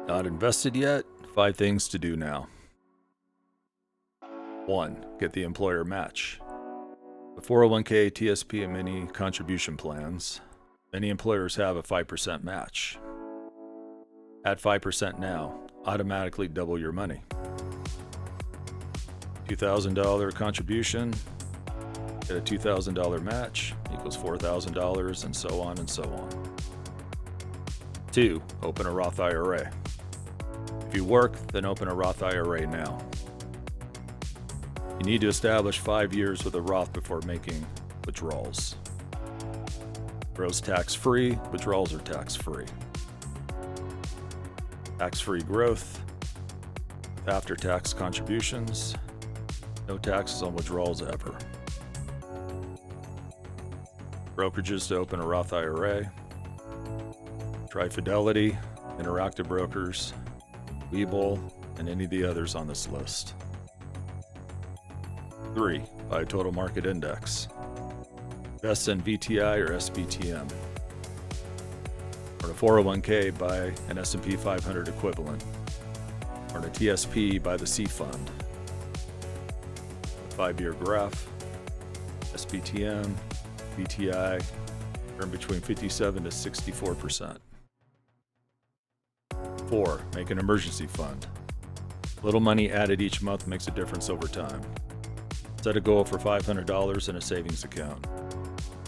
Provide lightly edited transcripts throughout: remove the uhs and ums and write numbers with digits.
Not invested yet? 5 things to do now. 1. Get the employer match. The 401k, TSP, and many contribution plans, many employers have a 5% match. Add 5% now, automatically double your money. $2,000 contribution, get a $2,000 match, equals $4,000, and so on and so on. 2. Open a Roth IRA. If you work, then open a Roth IRA now. You need to establish 5 years with a Roth before making withdrawals. Grows tax-free, withdrawals are tax-free. Tax-free growth, after-tax contributions, no taxes on withdrawals ever. Brokerages to open a Roth IRA. Try Fidelity, Interactive Brokers, Webull, and any of the others on this list. 3. Buy a total market index. Invest in VTI or SPTM. Or in a 401k, buy an S&P 500 equivalent. Or in a TSP, buy the C fund. A 5-year graph, SPTM, VTI, earn between 57 to 64%. 4. Make an emergency fund. Little money added each month makes a difference over time. Set a goal for $500 in a savings account.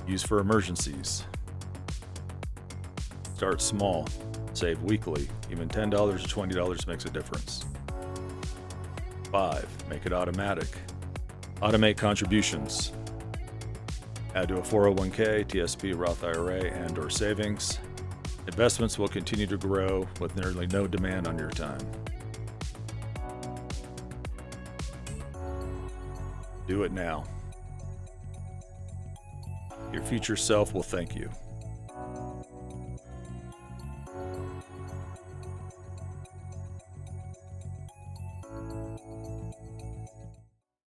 Use for emergencies. Start small. Save weekly. Even $10 or $20 makes a difference. 5. Make it automatic. Automate contributions. Add to a 401k, TSP, Roth IRA, and/or savings. Investments will continue to grow with nearly no demand on your time. Do it now. Your future self will thank you.